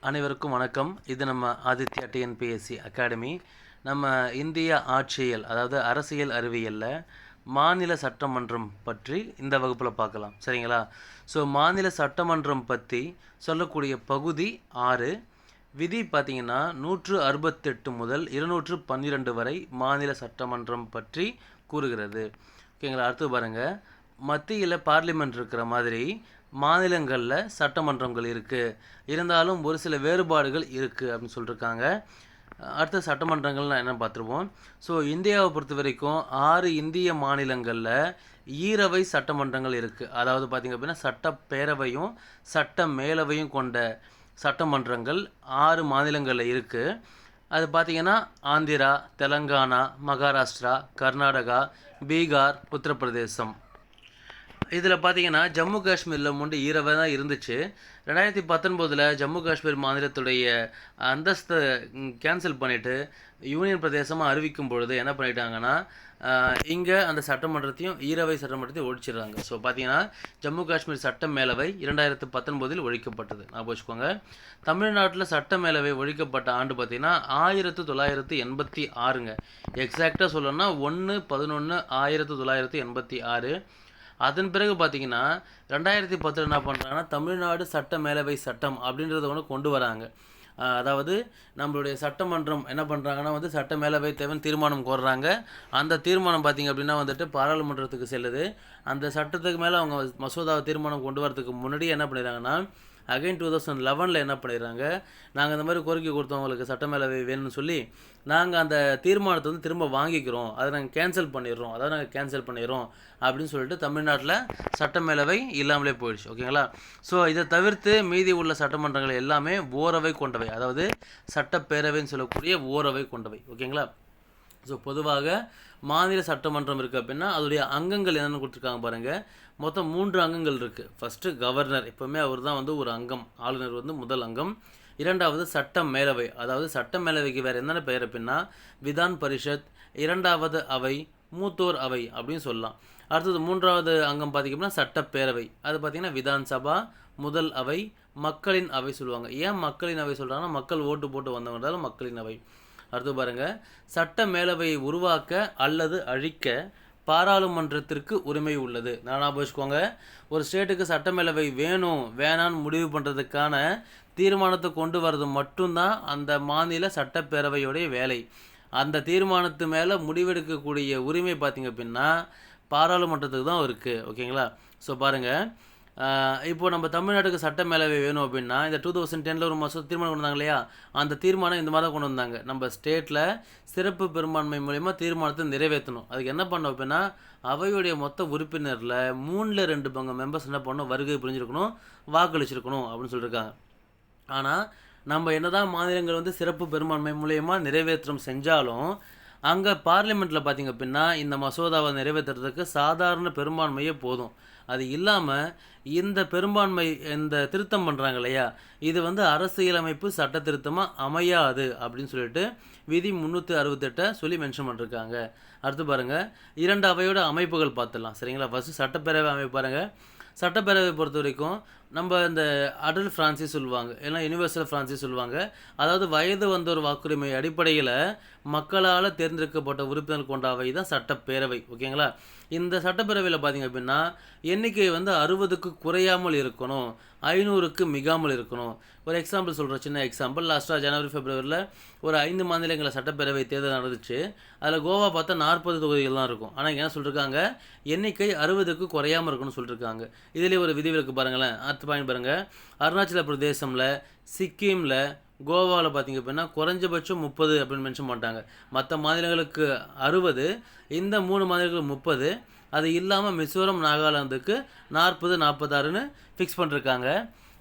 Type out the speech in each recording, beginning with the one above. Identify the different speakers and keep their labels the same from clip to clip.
Speaker 1: அனைவருக்கும் வணக்கம். இது நம்ம ஆதித்யா டிஎன்பிஎஸ்சி அகாடமி. நம்ம இந்திய ஆட்சியல் அதாவது அரசியல் அறிவியலில் மாநில சட்டமன்றம் பற்றி இந்த வகுப்பில் பார்க்கலாம். சரிங்களா? ஸோ மாநில சட்டமன்றம் பற்றி சொல்லக்கூடிய பகுதி 6. விதி பார்த்திங்கன்னா 168 முதல் 212 வரை மாநில சட்டமன்றம் பற்றி கூறுகிறது. ஓகேங்களா? அடுத்து பாருங்கள், மத்தியில் பார்லிமெண்ட் இருக்கிற மாதிரி மாநிலங்களில் சட்டமன்றங்கள் இருக்குது, இருந்தாலும் ஒரு சில வேறுபாடுகள் இருக்குது அப்படின்னு சொல்லியிருக்காங்க. அடுத்த சட்டமன்றங்கள்லாம் என்ன பார்த்துருவோம். ஸோ இந்தியாவை பொறுத்த வரைக்கும் 6 இந்திய மாநிலங்களில் ஈரவை சட்டமன்றங்கள் இருக்குது. அதாவது பார்த்திங்க அப்படின்னா சட்டப்பேரவையும் சட்ட மேலவையும் கொண்ட சட்டமன்றங்கள் 6 மாநிலங்களில் இருக்குது. அது பார்த்திங்கன்னா ஆந்திரா, தெலங்கானா, மகாராஷ்டிரா, கர்நாடகா, பீகார், உத்தரப்பிரதேசம். இதில் பார்த்தீங்கன்னா ஜம்மு காஷ்மீரில் முன்பு ஈரவை தான் இருந்துச்சு. 2019 ஜம்மு காஷ்மீர் மாநிலத்துடைய அந்தஸ்தை கேன்சல் பண்ணிவிட்டு யூனியன் பிரதேசமாக அறிவிக்கும் பொழுது என்ன பண்ணிட்டாங்கன்னா, இங்கே அந்த சட்டமன்றத்தையும் ஈரவை சட்டமன்றத்தையும் ஒழிச்சிடுறாங்க. ஸோ பார்த்தீங்கன்னா ஜம்மு காஷ்மீர் சட்ட மேலவை 2019 ஒழிக்கப்பட்டது. ஞாபகம் வச்சுக்கோங்க. தமிழ்நாட்டில் சட்ட மேலவை ஒழிக்கப்பட்ட ஆண்டு பார்த்திங்கன்னா 1986ங்க. எக்ஸாக்டாக சொல்லணும்னா 1/11/1986. அதன் பிறகு பார்த்திங்கன்னா 2010 என்ன பண்ணுறாங்கன்னா தமிழ்நாடு சட்ட மேலவை சட்டம் அப்படின்றத ஒன்று கொண்டு வராங்க. அதாவது நம்மளுடைய சட்டமன்றம் என்ன பண்ணுறாங்கன்னா சட்ட மேலவை தேவைன்னு தீர்மானம் கோர்றாங்க. அந்த தீர்மானம் பார்த்திங்க அப்படின்னா பாராளுமன்றத்துக்கு செல்லுது. அந்த சட்டத்துக்கு மேலே அவங்க மசோதாவை தீர்மானம் கொண்டு வரதுக்கு முன்னாடி என்ன பண்ணிடுறாங்கன்னா அகைன் 2011 என்ன பண்ணிடுறாங்க, நாங்கள் இந்த மாதிரி கோரிக்கை கொடுத்தவங்களுக்கு சட்ட மேலவை வேணும்னு சொல்லி நாங்கள் அந்த தீர்மானத்தை திரும்ப வாங்கிக்கிறோம், அதை நாங்கள் கேன்சல் பண்ணிடுறோம் அப்படின்னு சொல்லிட்டு தமிழ்நாட்டில் சட்ட மேலவை இல்லாமலே போயிடுச்சு. ஓகேங்களா? ஸோ இதை தவிர்த்து மீதி உள்ள சட்டமன்றங்கள் எல்லாமே ஓரவை கொண்டவை, அதாவது சட்டப்பேரவைன்னு சொல்லக்கூடிய ஓரவை கொண்டவை. ஓகேங்களா? ஸோ பொதுவாக மாநில சட்டமன்றம் இருக்குது அப்படின்னா அதோடைய அங்கங்கள் என்னென்னு கொடுத்துருக்காங்க பாருங்கள். மொத்தம் 3 அங்கங்கள் இருக்குது. ஃபஸ்ட்டு கவர்னர், எப்போவுமே அவர் தான் ஒரு அங்கம், ஆளுநர் முதல் அங்கம். இரண்டாவது சட்ட மேலவை, அதாவது சட்ட மேலவைக்கு வேறு என்னென்ன பெயர் அப்படின்னா விதான் பரிஷத், இரண்டாவது அவை, மூத்தோர் அவை அப்படின்னு சொல்லலாம். அடுத்தது 3வது அங்கம் பார்த்திங்கன்னா சட்டப்பேரவை, அது பார்த்திங்கன்னா விதான் சபா, முதல் அவை, மக்களின் அவை சொல்லுவாங்க. ஏன் மக்களின் அவை சொல்கிறாங்கன்னா மக்கள் ஓட்டு போட்டு வந்தவங்களால மக்களின் அவை. அடுத்து பாருங்கள், சட்ட மேலவையை உருவாக்க அல்லது அழிக்க பாராளுமன்றத்திற்கு உரிமை உள்ளது. நான் வச்சுக்கோங்க, ஒரு ஸ்டேட்டுக்கு சட்ட மேலவை வேணும் வேணான்னு முடிவு பண்ணுறதுக்கான தீர்மானத்தை கொண்டு வர்றது மட்டும்தான் அந்த மாநில சட்டப்பேரவையுடைய வேலை. அந்த தீர்மானத்து மேலே முடிவெடுக்கக்கூடிய உரிமை பார்த்திங்க அப்படின்னா பாராளுமன்றத்துக்கு தான் இருக்குது. ஓகேங்களா? ஸோ பாருங்கள், இப்போது நம்ம தமிழ்நாட்டுக்கு சட்ட மேலவை வேணும் அப்படின்னா இந்த 2010 ஒரு மசோதா தீர்மானம் கொண்டு வந்தாங்க இல்லையா, அந்த தீர்மானம் இந்த மாதிரி தான் கொண்டு வந்தாங்க. நம்ம ஸ்டேட்டில் சிறப்பு பெரும்பான்மை மூலயமா தீர்மானத்தை நிறைவேற்றணும். அதுக்கு என்ன பண்ணோம் அப்படின்னா அவையுடைய மொத்த உறுப்பினரில் 3/2 பங்கு மெம்பர்ஸ் என்ன பண்ணணும், வருகை புரிஞ்சிருக்கணும், வாக்களிச்சிருக்கணும் அப்படின்னு சொல்லியிருக்காங்க. ஆனால் நம்ம என்னதான் மாநிலங்கள் சிறப்பு பெரும்பான்மை மூலயமா நிறைவேற்றம் செஞ்சாலும் அங்கே பார்லிமெண்ட்டில் பார்த்திங்க அப்படின்னா இந்த மசோதாவை நிறைவேற்றுறதுக்கு சாதாரண பெரும்பான்மையே போதும். அது இல்லாமல் இந்த பெரும்பான்மை இந்த திருத்தம் பண்ணுறாங்க இல்லையா, இது அரசியலமைப்பு சட்ட திருத்தமாக அமையாது அப்படின்னு சொல்லிட்டு விதி 368 சொல்லி மென்ஷன் பண்ணிருக்காங்க. அடுத்து பாருங்கள், 2 அவையோட அமைப்புகள் பார்த்துடலாம். சரிங்களா? ஃபஸ்ட்டு சட்டப்பேரவை அமைப்பு பாருங்கள். சட்டப்பேரவை பொறுத்த வரைக்கும் நம்ம இந்த அடல் ஃப்ரான்சிஸ் சொல்லுவாங்க, இல்லைனா யுனிவர்சல் ஃப்ரான்சிஸ் சொல்லுவாங்க. அதாவது வயது வந்தோர் வாக்குரிமை அடிப்படையில் மக்களால் தேர்ந்தெடுக்கப்பட்ட உறுப்பினர் கொண்ட அவை தான் சட்டப்பேரவை. ஓகேங்களா? இந்த சட்டப்பேரவையில் பார்த்திங்க அப்படின்னா எண்ணிக்கை 60க்கு குறையாமல் இருக்கணும், 500க்கு மிகாமல் இருக்கணும். ஒரு எக்ஸாம்பிள் சொல்கிறேன், சின்ன எக்ஸாம்பிள். லாஸ்ட்டாக ஜனவரி ஃபெப்ரவரியில் ஒரு 5 மாநிலங்களில் சட்டப்பேரவை தேர்தல் நடந்துச்சு. அதில் கோவா பார்த்தா 40 தொகுதிகள் தான் இருக்கும். ஆனால் என்ன சொல்லியிருக்காங்க, எண்ணிக்கை 60க்கு குறையாமல் இருக்குன்னு சொல்லியிருக்காங்க. இதிலே ஒரு விதிவிலக்கு பாருங்களேன். அடுத்த பாயிண்ட் பாருங்கள், அருணாச்சல பிரதேசமில், சிக்கிமில், கோவாவில் பார்த்திங்க அப்படின்னா குறைஞ்சபட்சம் 30 அப்படின்னு மென்ஷன் பண்ணிட்டாங்க. மற்ற மாநிலங்களுக்கு 60, இந்த 3 மாநிலங்களுக்கு 30. அது இல்லாமல் மிசோரம், நாகாலாந்துக்கு 40, 46ன்னு ஃபிக்ஸ் பண்ணிருக்காங்க.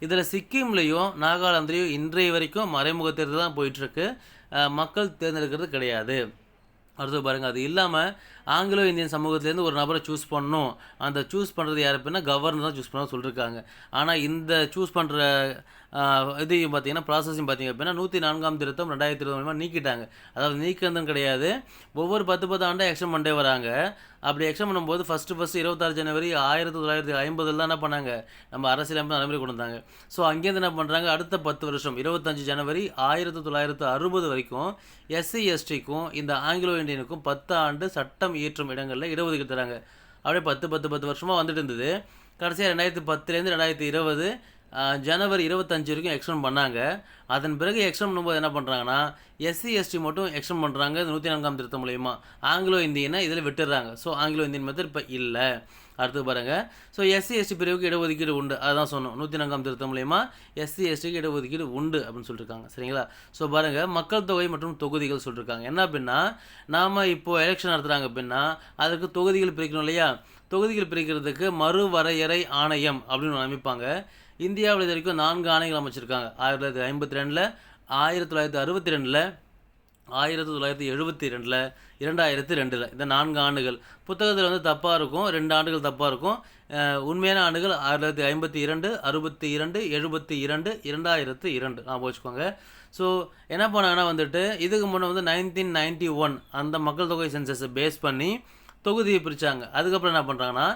Speaker 1: இதில் சிக்கிம்லேயும் நாகாலாந்துலேயும் இன்றைய வரைக்கும் மறைமுக தேர்தல் தான் போயிட்டுருக்கு, மக்கள் தேர்ந்தெடுக்கிறது கிடையாது. அடுத்து பாருங்கள், அது இல்லாமல் ஆங்கிலோ இந்தியன் சமூகத்திலேருந்து ஒரு நபரை சூஸ் பண்ணணும். அந்த சூஸ் பண்ணுறது யார் அப்படின்னா கவர்னர் தான் சூஸ் பண்ண சொல்லியிருக்காங்க. ஆனால் இந்த சூஸ் பண்ணுற இதையும் பார்த்தீங்கன்னா ப்ராசஸையும் பார்த்தீங்க அப்படின்னா 104ஆம் திருத்தம் 2020 மூலமாக நீக்கிட்டாங்க. அதாவது நீக்கிறதும் கிடையாது, ஒவ்வொரு 10 ஆண்டாக எக்ஸ்டெண்ட் பண்ணிட்டே வராங்க. அப்படி எக்ஸ்டெண்ட் பண்ணும்போது ஃபஸ்ட்டு 26 ஜனவரி 1950 தான் என்ன பண்ணாங்க, நம்ம அரசியலமைப்பு நடைமுறை கொண்டு வந்தாங்க. ஸோ அங்கேருந்து என்ன பண்ணுறாங்க, அடுத்த 10 வருஷம் 25 ஜனவரி 1960 வரைக்கும் எஸ்சி எஸ்டிக்கும் இந்த ஆங்கிலோ இந்தியனுக்கும் 10 ஆண்டு சட்டம் இயற்றும் இடங்களில் இடஒதுக்கீடு தராங்க. அப்படியே 10 வருஷமாக வந்துட்டு இருந்தது. கடைசியாக 2010லேருந்து 2020 ஜனவரி 25 வரைக்கும் எக்ஸ்டெண்ட் பண்ணாங்க. அதன் பிறகு எக்ஸ்டெண்ட் பண்ணும்போது என்ன பண்ணுறாங்கன்னா எஸ்சி எஸ்டி மட்டும் எக்ஸ்டெண்ட் பண்ணுறாங்க 104ஆம் திருத்தம் மூலயமா. ஆங்கிலோ இந்தியனை இதில் விட்டுடுறாங்க. ஸோ ஆங்கிலோ இந்தியன் மெத்தட் இப்போ இல்லை. அடுத்து பாருங்கள், ஸோ எஸ்சி எஸ்டி பிரிவுக்கு இடஒதுக்கீடு உண்டு, அதுதான் சொன்னோம். 104ஆம் திருத்தம் மூலயமா எஸ்சி எஸ்டிக்கு இடஒதுக்கீடு உண்டு அப்படின்னு சொல்லியிருக்காங்க. சரிங்களா? ஸோ பாருங்கள், மக்கள் தொகை மற்றும் தொகுதிகள் சொல்லியிருக்காங்க. என்ன அப்படின்னா நாம் இப்போது எலெக்ஷன் நடத்துகிறாங்க அப்படின்னா அதுக்கு தொகுதிகள் பிரிக்கணும் இல்லையா? தொகுதிகள் பிரிக்கிறதுக்கு மறுவரையறை ஆணையம் அப்படின்னு ஒன்று அமைப்பாங்க. இந்தியாவில் இது வரைக்கும் 4 ஆணைகள் அமைச்சிருக்காங்க. 1952, 1962, 1972, 2002 இந்த 4 ஆண்டுகள். புத்தகத்தில் வந்து தப்பாக இருக்கும், 2 ஆண்டுகள் தப்பாக இருக்கும். உண்மையான ஆண்டுகள் 1952, 62, 72, 2002 நான் வச்சுக்கோங்க. ஸோ என்ன பண்ணாங்கன்னா வந்துட்டு இதுக்கு முன்னே வந்து 1991 அந்த மக்கள் தொகை சென்சஸை பேஸ் பண்ணி தொகுதியை பிரித்தாங்க. அதுக்கப்புறம் என்ன பண்ணுறாங்கன்னா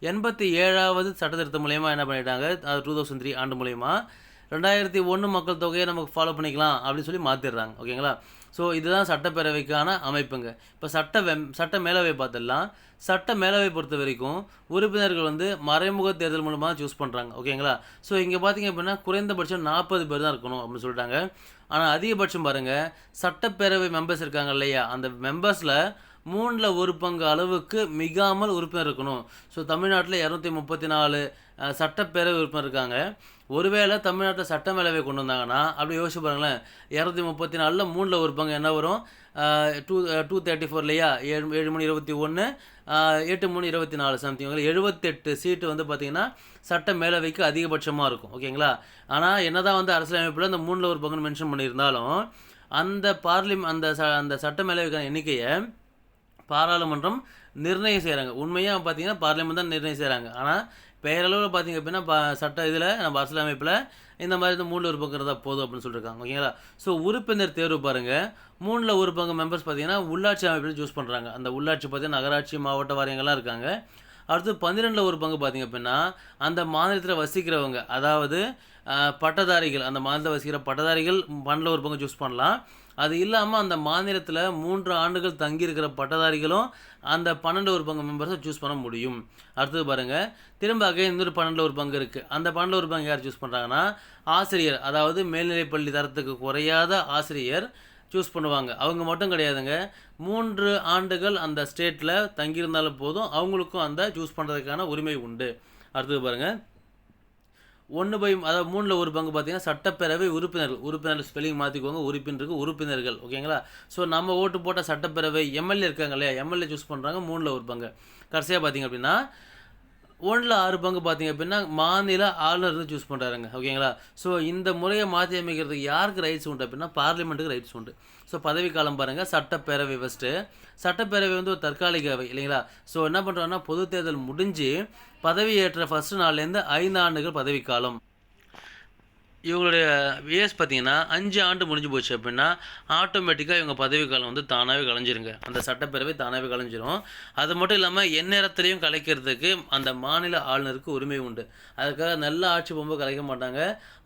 Speaker 1: 87வது சட்டத்திருத்தம் மூலயமா என்ன பண்ணிட்டாங்க, அது 2003 ஆண்டு மூலயமா 2001 மக்கள் தொகையை நமக்கு ஃபாலோ பண்ணிக்கலாம் அப்படின்னு சொல்லி மாற்றிடுறாங்க. ஓகேங்களா? ஸோ இதுதான் சட்டப்பேரவைக்கான அமைப்புங்க. இப்போ சட்ட மேலவை பார்த்துடலாம். சட்ட மேலவை பொறுத்த வரைக்கும் உறுப்பினர்கள் வந்து மறைமுக தேர்தல் மூலமாக தான் சூஸ் பண்ணுறாங்க. ஓகேங்களா? ஸோ இங்கே பார்த்தீங்க அப்படின்னா குறைந்தபட்சம் 40 பேர் தான் இருக்கணும் அப்படின்னு சொல்லிட்டாங்க. ஆனால் அதிகபட்சம் பாருங்கள், சட்டப்பேரவை மெம்பர்ஸ் இருக்காங்க இல்லையா, அந்த மெம்பர்ஸில் 1/3 அளவுக்கு மிகாமல் உறுப்பினர் இருக்கணும். ஸோ தமிழ்நாட்டில் 234 சட்டப்பேரவை உறுப்பினர் இருக்காங்க. ஒருவேளை தமிழ்நாட்டில் சட்ட மேலவை கொண்டு வந்தாங்கன்னா அப்படி யோசிச்சு பாருங்களேன், 234ல் 3/4 என்ன வரும், 234 இல்லையா, 7 3 21, 8 3 24 சம்திங் 78 சீட்டு வந்து பார்த்திங்கன்னா சட்ட மேலவைக்கு அதிகபட்சமாக இருக்கும். ஓகேங்களா? ஆனால் என்ன தான் வந்து அரசியலமைப்பில் இந்த 3/4 மென்ஷன் பண்ணியிருந்தாலும் அந்த அந்த சட்ட மேலவைக்கான எண்ணிக்கையை பாராளுமன்றம் நிர்ணயம் செய்கிறாங்க. உண்மையாக பார்த்தீங்கன்னா பார்லிமெண்ட் தான் நிர்ணயம் செய்கிறாங்க. ஆனால் பெயரளவில் பார்த்தீங்க அப்படின்னா சட்ட இதில் நம்ம அரசியலமைப்பில் இந்த மாதிரி இந்த 3/4 இருந்தால் போதும் அப்படின்னு சொல்லியிருக்காங்க. ஓகேங்களா? ஸோ உறுப்பினர் தேர்வு பாருங்கள், 3/4 மெம்பர்ஸ் பார்த்தீங்கன்னா உள்ளாட்சி அமைப்பில் சூஸ் பண்ணுறாங்க. அந்த உள்ளாட்சி பார்த்தீங்கன்னா நகராட்சி மாவட்ட வாரியங்கள்லாம் இருக்காங்க. அடுத்து 12/4 பார்த்தீங்க அப்படின்னா அந்த மாநிலத்தில் வசிக்கிறவங்க, அதாவது பட்டதாரிகள், அந்த மாநிலத்தில் வசிக்கிற பட்டதாரிகள் 12/4 சூஸ் பண்ணலாம். அது இல்லாமல் அந்த மாநிலத்தில் 3 ஆண்டுகள் தங்கியிருக்கிற பட்டதாரிகளும் அந்த 12/4 மெம்பர்ஸை சூஸ் பண்ண முடியும். அடுத்தது பாருங்கள், திரும்ப இன்னொரு 12/4 இருக்குது. அந்த 12/4 யார் சூஸ் பண்ணுறாங்கன்னா ஆசிரியர், அதாவது மேல்நிலைப்பள்ளி தரத்துக்கு குறையாத ஆசிரியர் சூஸ் பண்ணுவாங்க. அவங்க மட்டும் கிடையாதுங்க, 3 ஆண்டுகள் அந்த ஸ்டேட்டில் தங்கியிருந்தாலும் போதும், அவங்களுக்கும் அந்த சூஸ் பண்ணுறதுக்கான உரிமை உண்டு. அடுத்தது பாருங்கள், அதாவது 3/4 பார்த்தீங்கன்னா சட்டப்பேரவை உறுப்பினர்கள் ஸ்பெல்லிங் மாற்றிக்கோங்க, உறுப்பினர்கள். ஓகேங்களா? ஸோ நம்ம ஓட்டு போட்ட சட்டப்பேரவை எம்எல்ஏ இருக்காங்க இல்லையா, எம்எல்ஏ சூஸ் பண்ணுறாங்க 3/4. கடைசியாக பார்த்தீங்க அப்படின்னா 1/6 பார்த்தீங்க அப்படின்னா மாநில ஆளுநர் வந்து சூஸ் பண்ணுறாருங்க. ஓகேங்களா? ஸோ இந்த முறையை மாற்றி அமைக்கிறதுக்கு யாருக்கு ரைட்ஸ் உண்டு அப்படின்னா பார்லிமெண்ட்டுக்கு ரைட்ஸ் உண்டு. ஸோ பதவிக்காலம் பாருங்கள், சட்டப்பேரவை ஃபஸ்ட்டு. சட்டப்பேரவை வந்து ஒரு தற்காலிக அவை இல்லைங்களா? ஸோ என்ன பண்ணுறாங்கன்னா பொது தேர்தல் முடிஞ்சு பதவி ஏற்ற ஃபஸ்ட்டு நாள்லேருந்து 5 ஆண்டுகள் பதவிக்காலம். இவங்களுடைய ஏஜ் பார்த்தீங்கன்னா 5 ஆண்டு முடிஞ்சு போச்சு அப்படின்னா ஆட்டோமேட்டிக்காக இவங்க பதவிக்காலம் வந்து தானாகவே கலைஞ்சிருங்க. அந்த சட்டப்பேரவை தானாகவே கலைஞ்சிரும். அது மட்டும் இல்லாமல் எந்நேரத்துலையும் கலைக்கிறதுக்கு அந்த மாநில ஆளுநருக்கு உரிமை உண்டு. அதுக்காக நல்ல ஆட்சி போகும்போது கலைக்க மாட்டாங்க.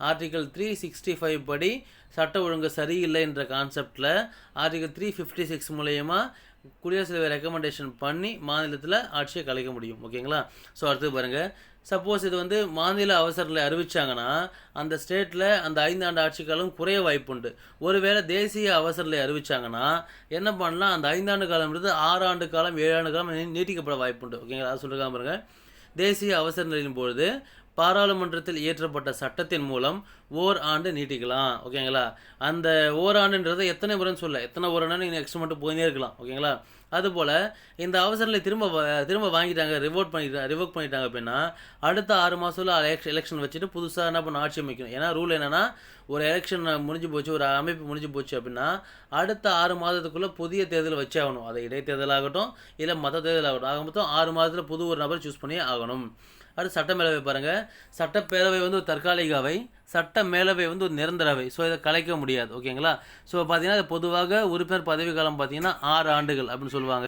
Speaker 1: ஆர்டிகல் 365 படி சட்ட ஒழுங்கு சரியில்லை என்ற கான்செப்டில் ஆர்டிகல் 356 மூலயமா குடியரசுத் தலைவர் ரெக்கமெண்டேஷன் பண்ணி மாநிலத்தில் ஆட்சியை கலைக்க முடியும். ஓகேங்களா? ஸோ அடுத்து பாருங்கள், சப்போஸ் இது வந்து மாநில அவசரங்களை அறிவிச்சாங்கன்னா அந்த ஸ்டேட்டில் அந்த 5 ஆண்டு ஆட்சி காலம் குறைய வாய்ப்புண்டு. ஒருவேளை தேசிய அவசரங்களை அறிவிச்சாங்கன்னா என்ன பண்ணலாம், அந்த 5 ஆண்டு காலம் இருந்து 6 ஆண்டு காலம் 7 ஆண்டு காலம் நீட்டிக்கப்பட வாய்ப்புண்டு. ஓகேங்களா? அது சொல்லிருக்காங்க பாருங்கள். தேசிய அவசர நிலையின் பொழுது பாராளுமன்றத்தில் இயற்றப்பட்ட சட்டத்தின் மூலம் ஓராண்டு நீட்டிக்கலாம். ஓகேங்களா? அந்த ஓராண்டுன்றது எத்தனை முறைன்னு சொல்ல, எத்தனை ஓராண்டு நீங்கள் நெக்ஸ்ட் மட்டும் போயினே இருக்கலாம். ஓகேங்களா? அதுபோல் இந்த அவசரங்களை திரும்ப வாங்கிட்டாங்க, ரிவோக் பண்ணிட்டாங்க அப்படின்னா அடுத்த 6 மாதத்தில் எலெக்ஷன் வச்சுட்டு புதுசாக என்ன பண்ண ஆட்சி அமைக்கணும். ஏன்னா ரூல் என்னென்னா, ஒரு எலெக்ஷன் முடிஞ்சு போச்சு, ஒரு அமைப்பு முடிஞ்சு போச்சு அப்படின்னா அடுத்த 6 மாதத்துக்குள்ளே புதிய தேர்தல் வச்சே ஆகணும். அது இடைத்தேர்தலாகட்டும் இல்லை மற்ற தேர்தலாகட்டும், ஆக மொத்தம் 6 மாதத்தில் புது ஒரு நபர் சூஸ் பண்ணி ஆகணும். அடுத்து சட்டமேலவை பாருங்கள். சட்டப்பேரவை வந்து ஒரு தற்காலிக அவை, சட்ட மேலவை வந்து ஒரு நிரந்தர அவை. ஸோ இதை கலைக்க முடியாது. ஓகேங்களா? ஸோ பார்த்தீங்கன்னா பொதுவாக உறுப்பினர் பதவி காலம் பார்த்தீங்கன்னா 6 ஆண்டுகள் அப்படின்னு சொல்லுவாங்க.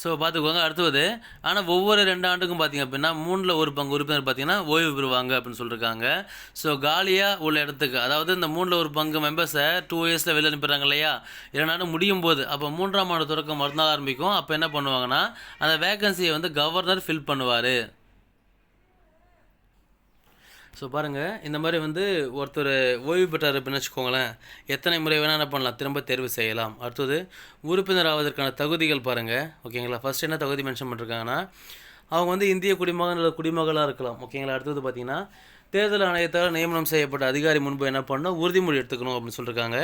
Speaker 1: ஸோ பார்த்துக்கோங்க. அடுத்தது ஆனால் ஒவ்வொரு 2 ஆண்டுக்கும் பார்த்திங்க அப்படின்னா 3ல் 1 பங்கு உறுப்பினர் பார்த்திங்கன்னா ஓய்வு பெறுவாங்க அப்படின்னு சொல்லியிருக்காங்க. ஸோ காலியாக உள்ள இடத்துக்கு, அதாவது இந்த 3ல் 1 பங்கு மெம்பர்ஸை 2 இயர்ஸில் வெளில அனுப்பிடுறாங்க இல்லையா, 2 ஆண்டு முடியும் போது, அப்போ 3ஆம் ஆண்டு தொடக்கம் மறுநாள் ஆரம்பிக்கும். அப்போ என்ன பண்ணுவாங்கன்னா அந்த வேகன்சியை வந்து கவர்னர் ஃபில் பண்ணுவார். ஸோ பாருங்கள், இந்த மாதிரி வந்து ஒருத்தர் ஓய்வு பெற்றார் அப்படின்னு வச்சுக்கோங்களேன், எத்தனை முறை வேணால் என்ன பண்ணலாம், திரும்ப தேர்வு செய்யலாம். அடுத்தது உறுப்பினர் ஆவதற்கான தகுதிகள் பாருங்கள். ஓகேங்களா? ஃபஸ்ட் என்ன தகுதி மென்ஷன் பண்ணிருக்காங்கன்னா, அவங்க வந்து இந்திய குடிமகன் இல்லை குடிமகளாக இருக்கலாம். ஓகேங்களா? அடுத்தது பார்த்திங்கன்னா தேர்தல் ஆணையத்தால் நியமனம் செய்யப்பட்ட அதிகாரி முன்பு என்ன பண்ணணும், உறுதிமொழி எடுத்துக்கணும் அப்படின்னு சொல்லியிருக்காங்க.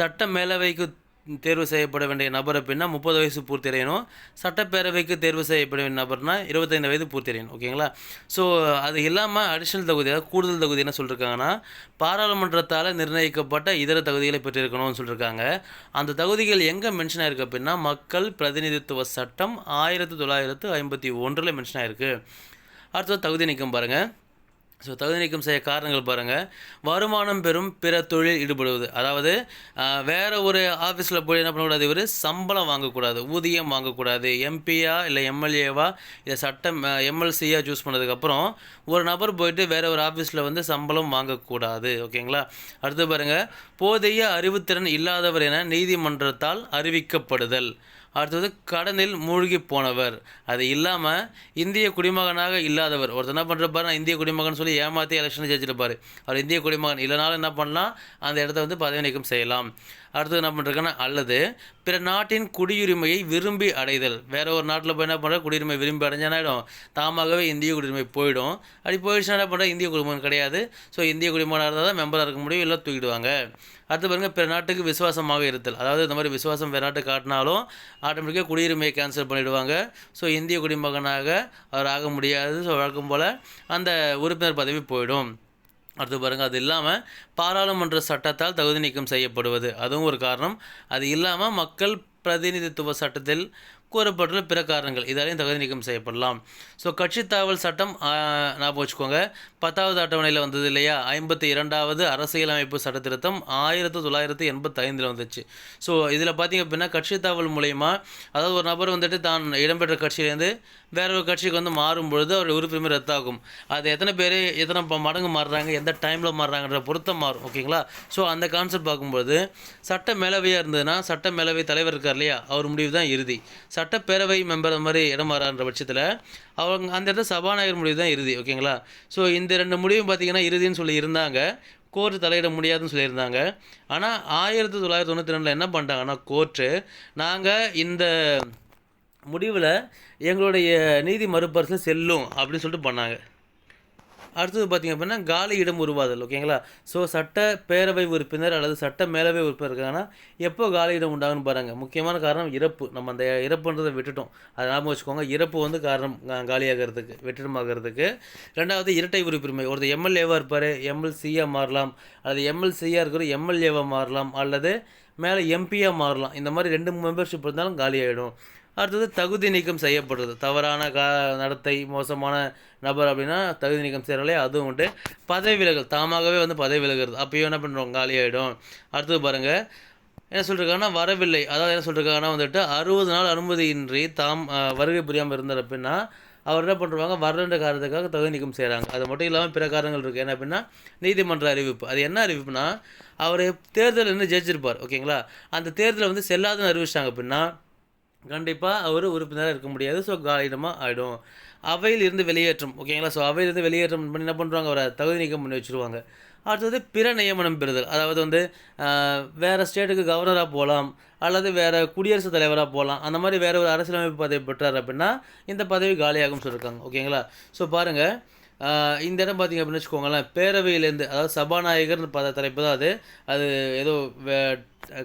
Speaker 1: சட்ட மேலவைக்கு தேர்வு செய்யப்பட வேண்டிய நபர் அப்படின்னா 30 வயசு பூர்த்தி அடையணும். சட்டப்பேரவைக்கு தேர்வு செய்யப்பட வேண்டிய நபர்னா 25 வயது பூர்த்தி அடையணும். ஓகேங்களா? ஸோ அது இல்லாமல் அடிஷ்னல் தகுதி, அதாவது கூடுதல் தகுதி என்ன சொல்லியிருக்காங்கன்னா, பாராளுமன்றத்தால் நிர்ணயிக்கப்பட்ட இதர தகுதிகளை பெற்றிருக்கணும்னு சொல்லியிருக்காங்க. அந்த தகுதிகள் எங்கே மென்ஷன் ஆயிருக்கு அப்படின்னா மக்கள் பிரதிநிதித்துவ சட்டம் 1951 மென்ஷன் ஆயிருக்கு. அடுத்தது தகுதி நீக்கம் பாருங்கள். ஸோ தகுதி நீக்கம் செய்ய காரணங்கள் பாருங்கள். வருமானம் பெறும் பிற தொழில் ஈடுபடுவது, அதாவது வேறு ஒரு ஆஃபீஸில் போய் என்ன பண்ணக்கூடாது, இவர் சம்பளம் வாங்கக்கூடாது, ஊதியம் வாங்கக்கூடாது. எம்பியா இல்லை எம்எல்ஏவா இல்லை சட்டம் எம்எல்சியாக சூஸ் பண்ணதுக்கப்புறம் ஒரு நபர் போயிட்டு வேறு ஒரு ஆஃபீஸில் வந்து சம்பளம் வாங்கக்கூடாது. ஓகேங்களா? அடுத்து பாருங்கள், போதிய அறிவுத்திறன் இல்லாதவர் என நீதிமன்றத்தால் அறிவிக்கப்படுதல். அடுத்தது கடனில் மூழ்கி போனவர், அது இல்லாமல் இந்திய குடிமகனாக இல்லாதவர். ஒருத்தர் என்ன பண்ணுறப்பாரு, நான் இந்திய குடிமகன் சொல்லி ஏமாற்றி எலெக்ஷன் ஜெயிச்சிருப்பார். அவர் இந்திய குடிமகன் இல்லைனாலும் என்ன பண்ணலாம், அந்த இடத்த வந்து பதவி நீக்கம் செய்யலாம். அடுத்தது என்ன பண்ணுறதுன்னா, அல்லது பிற நாட்டின் குடியுரிமையை விரும்பி அடைதல். வேறு ஒரு நாட்டில் போய் என்ன பண்ணுற, குடியுரிமை விரும்பி அடைஞ்சானாயிடும், தாமாகவே இந்திய குடியுரிமை போயிடும். அப்படி போயிடுச்சுன்னா என்ன பண்ணுற, இந்திய குடிமகன் கிடையாது. ஸோ இந்திய குடிமகனாக இருந்தால் தான் மெம்பராக இருக்க முடியும், இல்லை தூக்கிடுவாங்க. அடுத்து பாருங்கள், பிற நாட்டுக்கு விசுவாசமாக இருத்தல், அதாவது இந்த மாதிரி விசுவாசம் வேறு நாட்டு காட்டினாலும் ஆட்டோமேட்டிக்காக குடியுரிமையை கேன்சல் பண்ணிவிடுவாங்க. ஸோ இந்திய குடிமகனாக அவர் ஆக முடியாது. ஸோ வழக்கம் போல் அந்த உறுப்பினர் பதவி போயிடும். அடுத்து பாருங்கள், அது இல்லாமல் பாராளுமன்ற சட்டத்தால் தகுதி நீக்கம் செய்யப்படுவது, அதுவும் ஒரு காரணம். அது இல்லாமல் மக்கள் பிரதிநிதித்துவ சட்டத்தில் கூறப்பட்டுள்ள பிற காரணங்கள், இதாலையும் தகுதி நீக்கம் செய்யப்படலாம். ஸோ கட்சி தாவல் சட்டம் ஞாபகம் வச்சுக்கோங்க, 10வது அட்டவணையில் வந்தது இல்லையா, 52வது அரசியலமைப்பு சட்ட திருத்தம் 1985 வந்துச்சு. ஸோ இதில் பார்த்திங்க அப்படின்னா கட்சி தாவல் மூலயமா, அதாவது ஒரு நபர் வந்துட்டு தான் இடம்பெற்ற கட்சியிலேருந்து வேற ஒரு கட்சிக்கு வந்து மாறும்பொழுது அவருடைய உறுப்புரிமை ரத்தாகும். அது எத்தனை பேர் எத்தனை மடங்கு மாறுறாங்க, எந்த டைமில் மாறுறாங்கன்ற பொருத்தம் மாறும். ஓகேங்களா? ஸோ அந்த கான்செப்ட் பார்க்கும்போது சட்ட மேலவையாக இருந்ததுன்னா சட்ட மேலவை தலைவர் இருக்கார் இல்லையா, அவர் முடிவு தான் இறுதி. சட்டப்பேரவை மெம்பர் அந்த மாதிரி இடம் மாறான்ற பட்சத்தில் அவங்க அந்த இடத்துல சபாநாயகர் முடிவு தான் இறுதி. ஓகேங்களா? ஸோ இந்த 2 முடிவும் பார்த்திங்கன்னா இறுதின்னு சொல்லி இருந்தாங்க, கோர்ட்டு தலையிட முடியாதுன்னு சொல்லியிருந்தாங்க. ஆனால் 1992 என்ன பண்ணிட்டாங்கன்னா கோர்ட்டு, நாங்கள் இந்த முடிவில் எங்களுடைய நீதி மறுபரிசீலனை செல்லும் அப்படின்னு சொல்லிட்டு பண்ணாங்க. அடுத்தது பார்த்திங்க அப்படின்னா காலி இடம் உருவாதல். ஓகேங்களா? ஸோ சட்ட பேரவை உறுப்பினர் அல்லது சட்ட மேலவை உறுப்பினர் இருக்காங்கன்னா எப்போ காலி இடம் உண்டாகுன்னு பாருங்கள். முக்கியமான காரணம் இறப்பு. நம்ம அந்த இறப்புன்றதை விட்டுட்டோம், அதை ஞாபகம் வச்சுக்கோங்க. இறப்பு வந்து காரணம் காலியாகிறதுக்கு, வெற்றிடமாகிறதுக்கு. ரெண்டாவது இரட்டை உறுப்பினர், ஒருத்தர் எம்எல்ஏவாக இருப்பார், எம்எல்சியாக மாறலாம், அல்லது எம்எல்சியாக இருக்கிற எம்எல்ஏவாக மாறலாம், அல்லது மேலே எம்பியாக மாறலாம். இந்த மாதிரி 2 மெம்பர்ஷிப் இருந்தாலும் காலியாகிடும். அடுத்தது தகுதி நீக்கம் செய்யப்படுறது, தவறான நடத்தை, மோசமான நபர் அப்படின்னா தகுதி நீக்கம் செய்கிறாலே அதுவும் உண்டு. பதவி விலகல், தாமாகவே வந்து பதவி விலகிறது, அப்பயும் என்ன பண்ணுறோம், காலியாகிடும். அடுத்தது பாருங்கள், என்ன சொல்லியிருக்காங்கன்னா வரவில்லை, அதாவது என்ன சொல்லியிருக்காங்கன்னா வந்துட்டு 60 நாள் அனுமதியின்றி தாம் வருகை புரியாமல் இருந்தார் அப்படின்னா அவர் என்ன பண்ணுறாங்க, வரன்ற காரணத்துக்காக தகுதி நீக்கம் செய்கிறாங்க. அது மட்டும் இல்லாமல் பிற காரணங்கள் இருக்குது. என்ன அப்படின்னா நீதிமன்ற அறிவிப்பு. அது என்ன அறிவிப்புனா, அவர் தேர்தலில் இன்னும் ஜெயிச்சிருப்பார். ஓகேங்களா? அந்த தேர்தலை வந்து செல்லாதுன்னு அறிவிச்சிட்டாங்க அப்படின்னா கண்டிப்பாக அவர் உறுப்பினராக இருக்க முடியாது. ஸோ காலிடமாக ஆகிடும். அவையில் இருந்து வெளியேற்றம். ஓகேங்களா? ஸோ அவையிலிருந்து வெளியேற்றம் பண்ணி என்ன பண்ணுறாங்க, அவரை தகுதி நீக்கம் பண்ணி வச்சுருவாங்க. அடுத்தது பிற நியமனம் பெறுதல், அதாவது வந்து வேறு ஸ்டேட்டுக்கு கவர்னராக போகலாம், அல்லது வேறு குடியரசுத் தலைவராக போகலாம். அந்த மாதிரி வேறு ஒரு அரசியலமைப்பு பதவி பெற்றார் அப்படின்னா இந்த பதவி காலியாகும்னு சொல்லியிருக்காங்க. ஓகேங்களா? ஸோ பாருங்கள், இந்த இடம் பார்த்திங்க அப்படின்னு வச்சுக்கோங்களேன், பேரவையிலேருந்து, அதாவது சபாநாயகர்னு தலைப்பு தான் அது. அது ஏதோ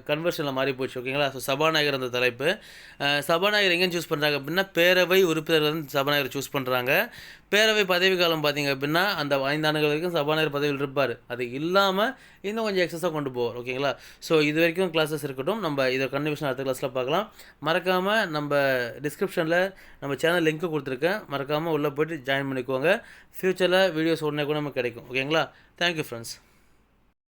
Speaker 1: கன்வர்ஷனில் மாறி போச்சு, ஓகேங்களா. ஸோ சபாநாயகர் அந்த தலைப்பு. சபாநாயகர் எங்கேன்னு சூஸ் பண்ணுறாங்க அப்படின்னா, பேரவை உறுப்பினர்கள் வந்து சபாநாயகர் சூஸ் பண்ணுறாங்க. பேரவை பதவி காலம் பார்த்திங்க அப்படின்னா, அந்த 5 ஆண்டுகள் வரைக்கும் சபாநாயகர் பதவியில் இருப்பார். அது இல்லாமல் இன்னும் கொஞ்சம் எக்ஸஸாக கொண்டு போவார், ஓகேங்களா. ஸோ இது வரைக்கும் கிளாஸஸ் இருக்கட்டும். நம்ம இதை கண்டினியூஷன் அடுத்த கிளாஸில் பார்க்கலாம். மறக்காமல் நம்ம டிஸ்கிரிப்ஷனில் நம்ம சேனல் லிங்க்கு கொடுத்துருக்கேன், மறக்காமல் உள்ளே போய்ட்டு ஜாயின் பண்ணிக்கோங்க. ஃப்யூச்சரில் வீடியோஸ் உடனே கூட நமக்கு கிடைக்கும், ஓகேங்களா. Thank you friends.